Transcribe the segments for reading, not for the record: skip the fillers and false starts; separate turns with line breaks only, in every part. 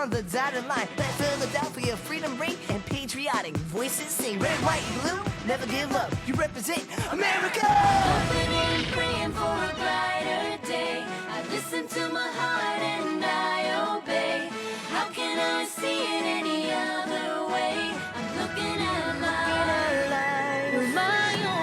on the dotted line. Let Philadelphia freedom ring and patriotic voices sing. Red, white, blue, never give up. You represent America.
Hoping and praying for a brighter day. I listen to my heart and I obey. How can I see it any other way? I'm looking at life with my own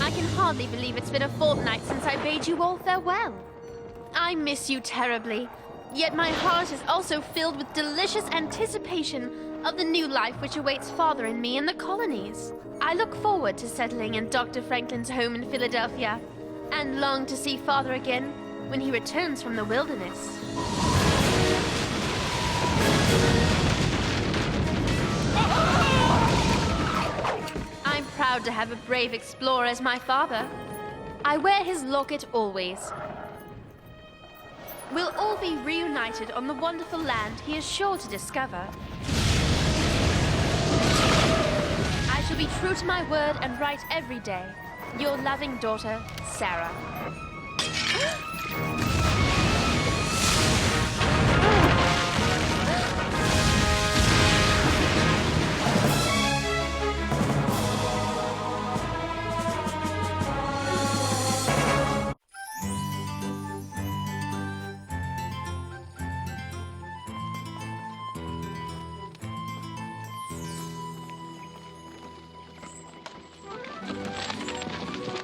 I hardly believe it's been a fortnight since I bade you all farewell. I miss you terribly, yet my heart is also filled with delicious anticipation of the new life which awaits Father and me in the colonies. I look forward to settling in Dr. Franklin's home in Philadelphia, and long to see Father again when he returns from the wilderness. I'm proud to have a brave explorer as my father. I wear his locket always. We'll all be reunited on the wonderful land he is sure to discover. I shall be true to my word and write every day. Your loving daughter, Sarah.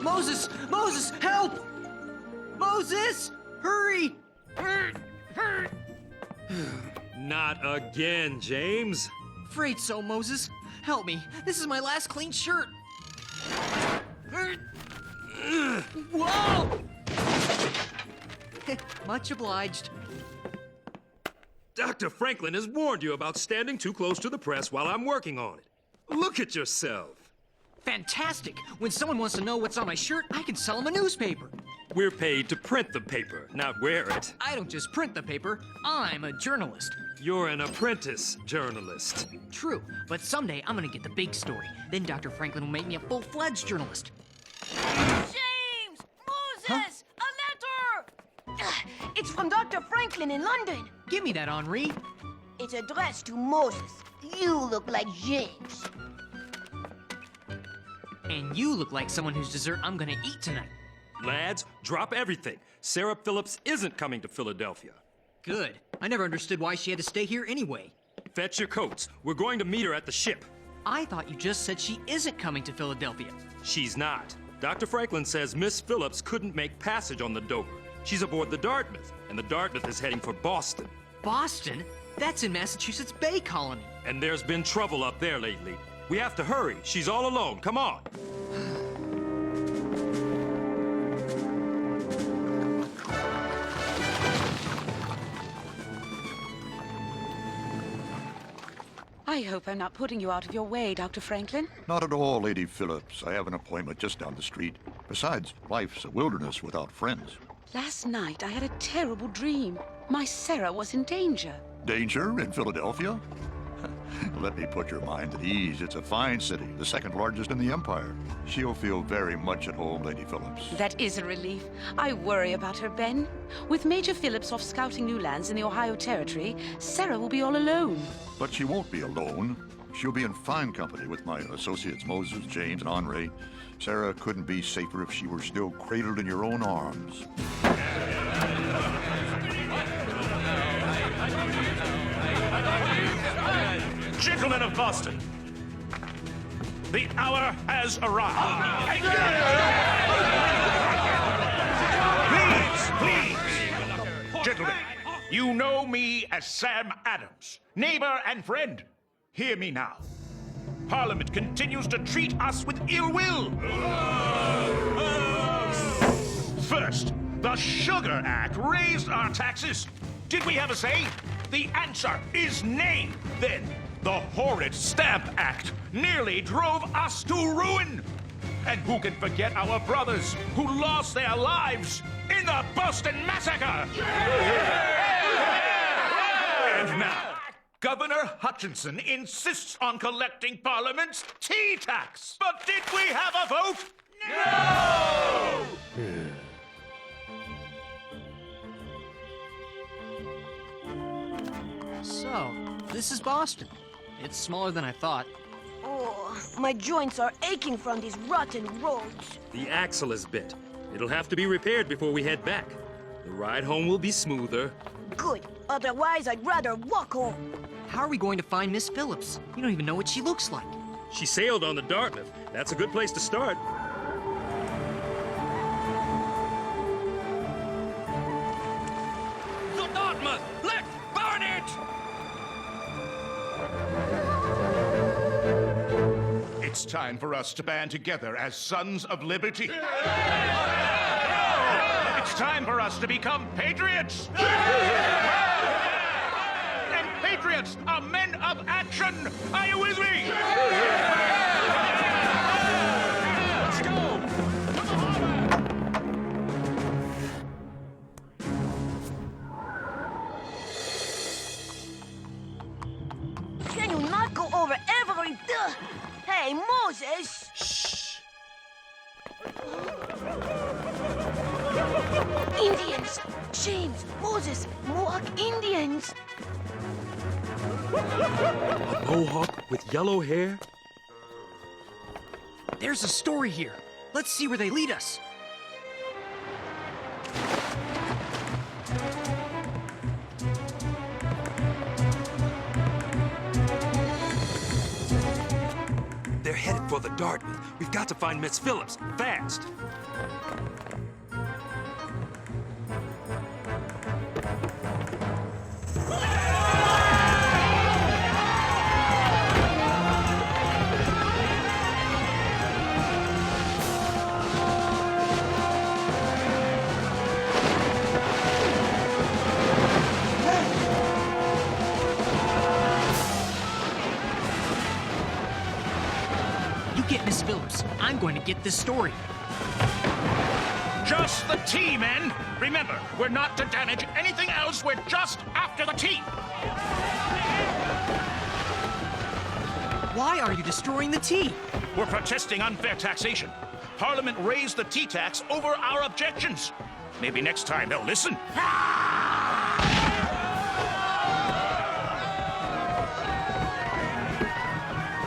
Moses! Moses, help! Moses! Hurry!
Not again, James.
Afraid so, Moses. Help me. This is my last clean shirt. Whoa! Much obliged.
Dr. Franklin has warned you about standing too close to the press while I'm working on it. Look at yourself.
Fantastic! When someone wants to know what's on my shirt, I can sell them a newspaper.
We're paid to print the paper, not wear it.
I don't just print the paper, I'm a journalist.
You're an apprentice journalist.
True, but someday I'm gonna get the big story. Then Dr. Franklin will make me a full-fledged journalist.
James! Moses! A letter! It's from Dr. Franklin in London.
Give me that, Henri.
It's addressed to Moses. You look like James.
And you look like someone whose dessert I'm gonna eat tonight.
Lads, drop everything. Sarah Phillips isn't coming to Philadelphia.
Good. I never understood why she had to stay here anyway.
Fetch your coats. We're going to meet her at the ship.
I thought you just said she isn't coming to Philadelphia.
She's not. Dr. Franklin says Miss Phillips couldn't make passage on the Dover. She's aboard the Dartmouth, and the Dartmouth is heading for Boston.
Boston? That's in Massachusetts Bay Colony.
And there's been trouble up there lately. We have to hurry. She's all alone. Come on.
I hope I'm not putting you out of your way, Dr. Franklin.
Not at all, Lady Phillips. I have an appointment just down the street. Besides, life's a wilderness without friends.
Last night I had a terrible dream. My Sarah was in danger.
Danger in Philadelphia? Let me put your mind at ease. It's a fine city, the second largest in the empire. She'll feel very much at home, Lady Phillips.
That is a relief. I worry about her, Ben. With Major Phillips off scouting new lands in the Ohio Territory, Sarah will be all alone.
But she won't be alone. She'll be in fine company with my associates Moses, James, and Henri. Sarah couldn't be safer if she were still cradled in your own arms.
Gentlemen of Boston, the hour has arrived. Please. Gentlemen, you know me as Sam Adams, neighbor and friend. Hear me now. Parliament continues to treat us with ill will. First, the Sugar Act raised our taxes. Did we have a say? The answer is nay. Then, the horrid Stamp Act nearly drove us to ruin. And who can forget our brothers who lost their lives in the Boston Massacre? And now, Governor Hutchinson insists on collecting Parliament's tea tax. But did we have a vote? No!
So, this is Boston. It's smaller than I thought.
Oh, my joints are aching from these rotten roads.
The axle is bit. It'll have to be repaired before we head back. The ride home will be smoother.
Good. Otherwise, I'd rather walk home.
How are we going to find Miss Phillips? You don't even know what she looks like.
She sailed on the Dartmouth. That's a good place to start. The Dartmouth! Let burn it!
It's time for us to band together as Sons of Liberty. It's time for us to become patriots. And patriots are men of action. Are you with me? Let's go.
Can you not go over every... Hey, Moses!
Shh.
Indians! James, Moses, Mohawk Indians!
A Mohawk with yellow hair?
There's a story here. Let's see where they lead us.
They're headed for the Dartmouth. We've got to find Miss Phillips, fast.
Get Miss Phillips. I'm going to get this story.
Just the tea, men. Remember, we're not to damage anything else. We're just after the tea.
Why are you destroying the tea?
We're protesting unfair taxation. Parliament raised the tea tax over our objections. Maybe next time they'll listen.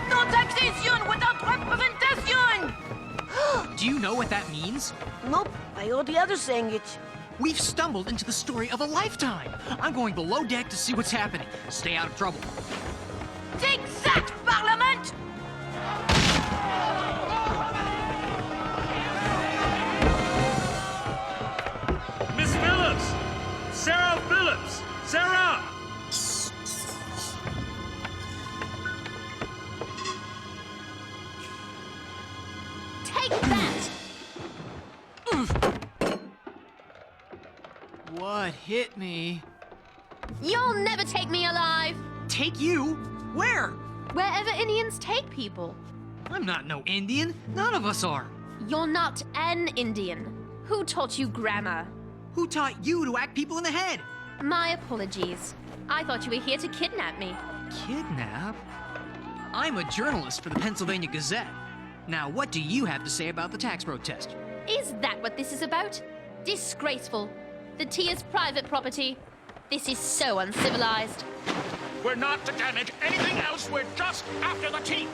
No taxation without representation!
Do you know what that means?
Nope, I heard the others saying it.
We've stumbled into the story of a lifetime. I'm going below deck to see what's happening. Stay out of trouble.
Take that, Parliament!
Miss Phillips! Sarah Phillips! Sarah!
Take that!
What hit me?
You'll never take me alive!
Take you? Where?
Wherever Indians take people.
I'm not no Indian. None of us are.
You're not an Indian. Who taught you grammar?
Who taught you to whack people in the head?
My apologies. I thought you were here to kidnap me.
Kidnap? I'm a journalist for the Pennsylvania Gazette. Now, what do you have to say about the tax protest?
Is that what this is about? Disgraceful. The tea is private property. This is so uncivilized.
We're not to damage anything else. We're just after the tea.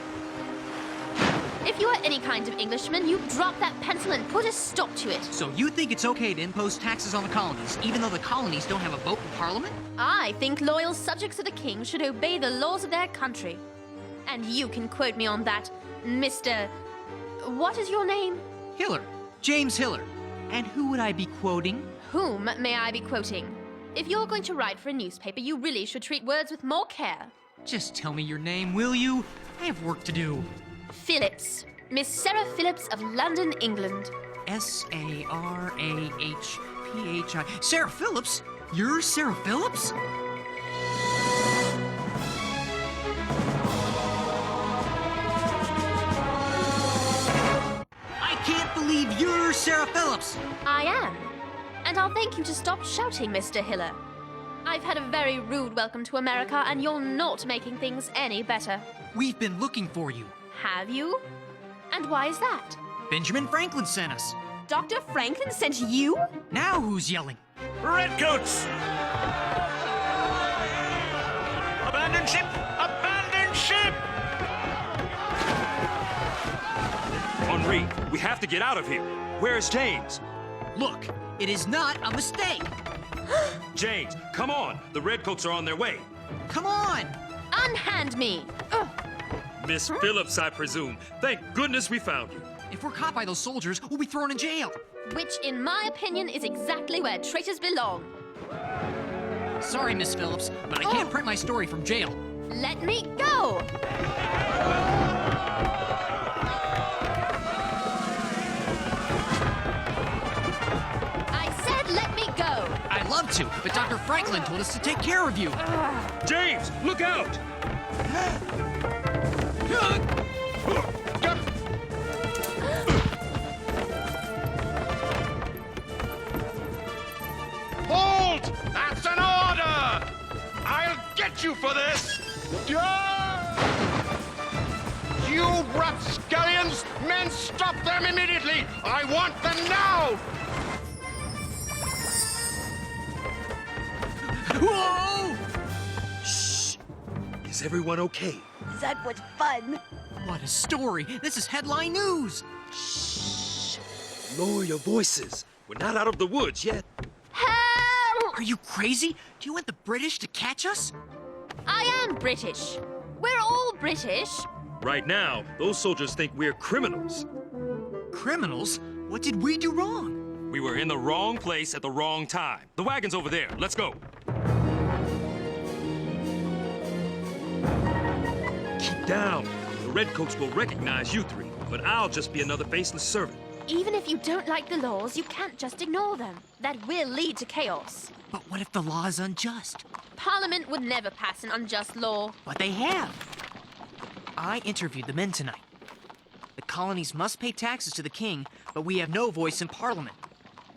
If you are any kind of Englishman, you drop that pencil and put a stop to it.
So you think it's okay to impose taxes on the colonies, even though the colonies don't have a vote in Parliament?
I think loyal subjects of the king should obey the laws of their country. And you can quote me on that, Mr. What is your name?
Hiller. James Hiller. And who would I be quoting?
Whom may I be quoting? If you're going to write for a newspaper, you really should treat words with more care.
Just tell me your name, will you? I have work to do.
Phillips. Miss Sarah Phillips of London, England.
S-A-R-A-H-P-H-I. Sarah Phillips? You're Sarah Phillips? I can't believe you're Sarah Phillips!
I am. And I'll thank you to stop shouting, Mr. Hiller. I've had a very rude welcome to America, and you're not making things any better.
We've been looking for you.
Have you? And why is that?
Benjamin Franklin sent us.
Dr. Franklin sent you?
Now who's yelling?
Redcoats! Abandon ship! Abandon ship!
Henri, we have to get out of here. Where's James?
Look, it is not a mistake.
James, come on. The Redcoats are on their way.
Come on!
Unhand me! Ugh.
Miss Phillips, I presume. Thank goodness we found you.
If we're caught by those soldiers, we'll be thrown in jail.
Which, in my opinion, is exactly where traitors belong.
Sorry, Miss Phillips, but I can't print my story from jail.
Let me go! I said let me go!
I'd love to, but Dr. Franklin told us to take care of you.
James, look out!
Hold! That's an order! I'll get you for this! You rapscallions! Men, stop them immediately! I want them now!
Whoa!
Is everyone okay?
That was fun.
What a story! This is headline news!
Lower your voices. We're not out of the woods yet.
Help!
Are you crazy? Do you want the British to catch us?
I am British. We're all British.
Right now, those soldiers think we're criminals.
Criminals? What did we do wrong?
We were in the wrong place at the wrong time. The wagon's over there. Let's go. Keep down. The Redcoats will recognize you three, but I'll just be another faceless servant.
Even if you don't like the laws, you can't just ignore them. That will lead to chaos.
But what if the law is unjust?
Parliament would never pass an unjust law.
But they have. I interviewed the men tonight. The colonies must pay taxes to the king, but we have no voice in Parliament.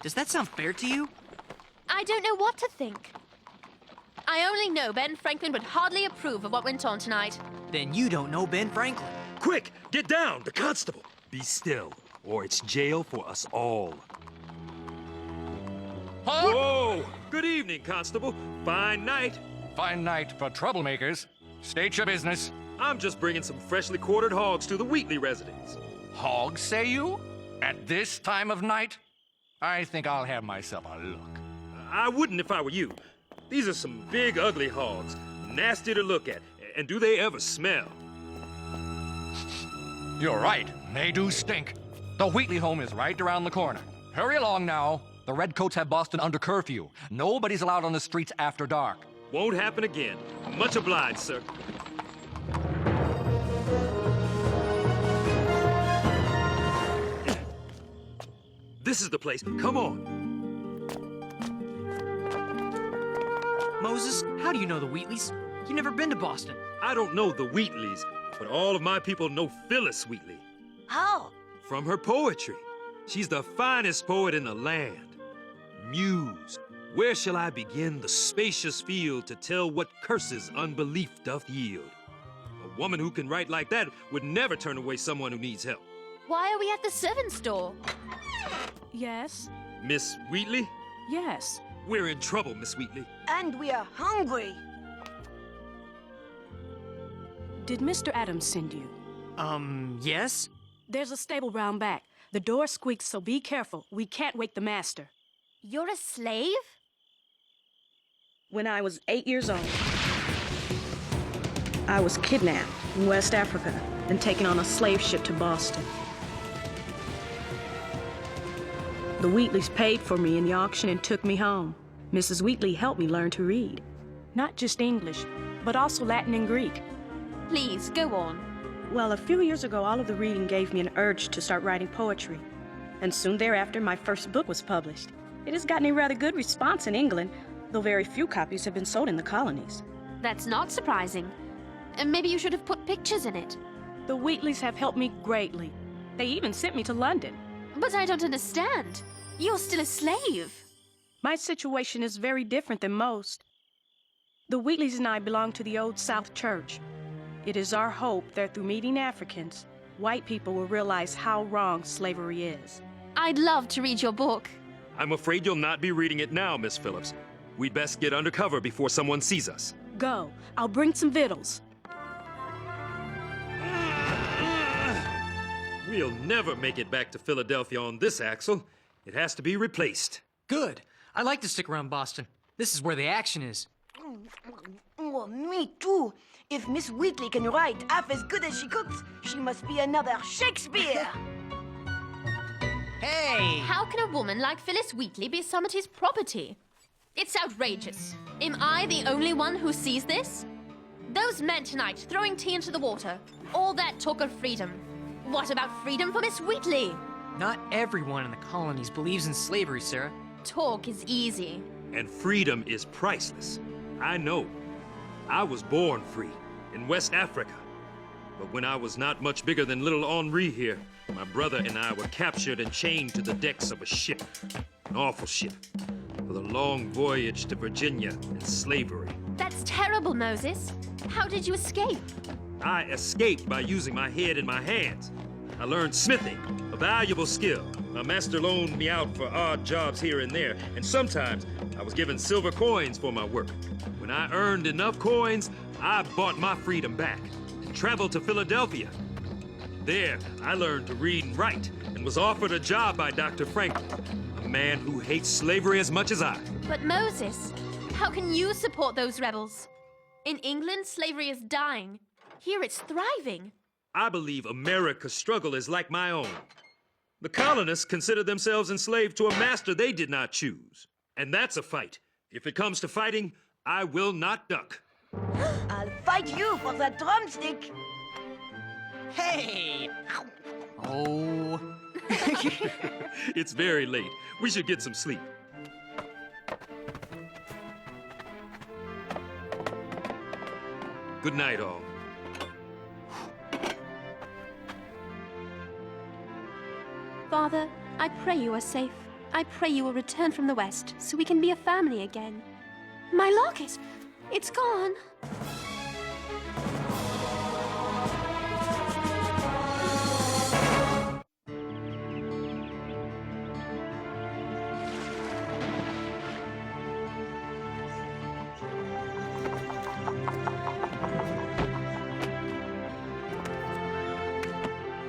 Does that sound fair to you?
I don't know what to think. I only know Ben Franklin would hardly approve of what went on tonight.
Then you don't know Ben Franklin.
Quick, get down, the constable. Be still, or it's jail for us all. Whoa! Good evening, constable. Fine night.
Fine night for troublemakers. State your business.
I'm just bringing some freshly quartered hogs to the Wheatley residence.
Hogs, say you? At this time of night? I think I'll have myself a look.
I wouldn't if I were you. These are some big, ugly hogs. Nasty to look at. And do they ever smell?
You're right. They do stink. The Wheatley home is right around the corner. Hurry along now. The Redcoats have Boston under curfew. Nobody's allowed on the streets after dark.
Won't happen again. Much obliged, sir. This is the place. Come on.
Moses, how do you know the Wheatleys? You've never been to Boston.
I don't know the Wheatleys, but all of my people know Phyllis Wheatley.
How?
From her poetry. She's the finest poet in the land. Muse, where shall I begin the spacious field to tell what curses unbelief doth yield? A woman who can write like that would never turn away someone who needs help.
Why are we at the servants' door?
Yes.
Miss Wheatley?
Yes.
We're in trouble, Miss Wheatley.
And we are hungry.
Did Mr. Adams send you?
Yes?
There's a stable round back. The door squeaks, so be careful. We can't wake the master.
You're a slave?
When I was 8 years old, I was kidnapped in West Africa and taken on a slave ship to Boston. The Wheatleys paid for me in the auction and took me home. Mrs. Wheatley helped me learn to read.
Not just English, but also Latin and Greek.
Please, go on.
Well, a few years ago, all of the reading gave me an urge to start writing poetry. and soon thereafter my first book was published. It has gotten a rather good response in England, though very few copies have been sold in the colonies.
That's not surprising. Maybe you should have put pictures in it.
The Wheatleys have helped me greatly. They even sent me to London.
But I don't understand. You're still a slave.
My situation is very different than most. The Wheatleys and I belong to the Old South Church. It is our hope that through meeting Africans, white people will realize how wrong slavery is.
I'd love to read your book.
I'm afraid you'll not be reading it now, Miss Phillips. We'd best get undercover before someone sees us.
Go. I'll bring some victuals.
We'll never make it back to Philadelphia on this axle. It has to be replaced.
Good. I like to stick around Boston. This is where the action is.
Oh, me too. If Miss Wheatley can write half as good as she cooks, she must be another Shakespeare.
Hey!
How can a woman like Phyllis Wheatley be somebody's property? It's outrageous. Am I the only one who sees this? Those men tonight throwing tea into the water. All that talk of freedom. What about freedom for Miss Wheatley?
Not everyone in the colonies believes in slavery, Sarah.
Talk is easy.
And freedom is priceless. I know. I was born free in West Africa. But when I was not much bigger than little Henri here, my brother and I were captured and chained to the decks of a ship. An awful ship. For the long voyage to Virginia and slavery.
That's terrible, Moses. How did you escape?
I escaped by using my head and my hands. I learned smithing, a valuable skill. My master loaned me out for odd jobs here and there, and sometimes I was given silver coins for my work. When I earned enough coins, I bought my freedom back and traveled to Philadelphia. There, I learned to read and write and was offered a job by Dr. Franklin, a man who hates slavery as much as I.
But Moses, how can you support those rebels? In England, slavery is dying. Here it's thriving.
I believe America's struggle is like my own. The colonists consider themselves enslaved to a master they did not choose. And that's a fight. If it comes to fighting, I will not duck.
I'll fight you for that drumstick.
Hey! Oh.
It's very late. We should get some sleep. Good night, all.
Father, I pray you are safe. I pray you will return from the West so we can be a family again. My locket! It's gone!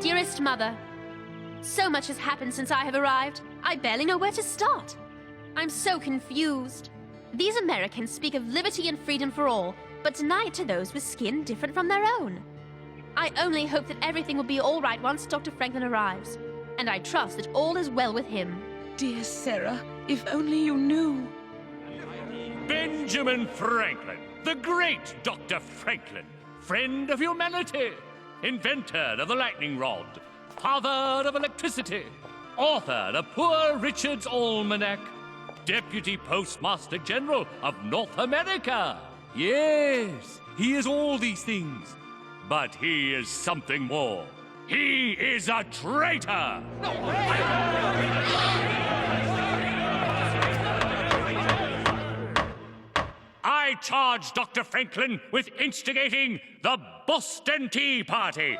Dearest Mother, so much has happened since I have arrived. I barely know where to start. I'm so confused. These Americans speak of liberty and freedom for all, but deny it to those with skin different from their own. I only hope that everything will be all right once Dr. Franklin arrives, and I trust that all is well with him.
Dear Sarah, if only you knew.
Benjamin Franklin, the great Dr. Franklin, friend of humanity, inventor of the lightning rod, father of electricity, author of Poor Richard's Almanac, Deputy Postmaster General of North America. Yes, he is all these things, but he is something more. He is a traitor! I charge Dr. Franklin with instigating the Boston Tea Party.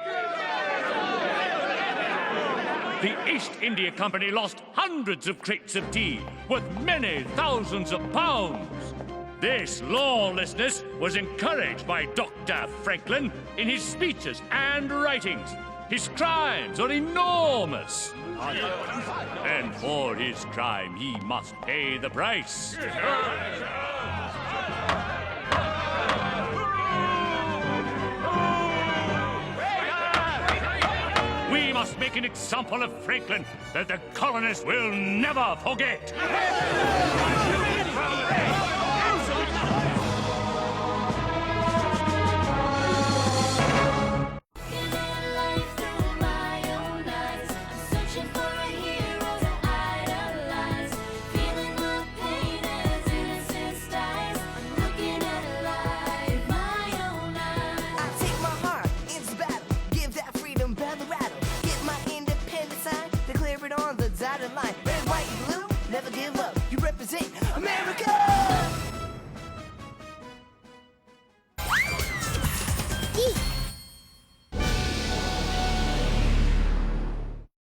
The East India Company lost hundreds of crates of tea worth many thousands of pounds. This lawlessness was encouraged by Dr. Franklin in his speeches and writings. His crimes are enormous. And for his crime, he must pay the price. We must make an example of Franklin that the colonists will never forget.
Looking at life through my own eyes, I'm searching for a hero
in mind. Red, white, and blue, never give up. You represent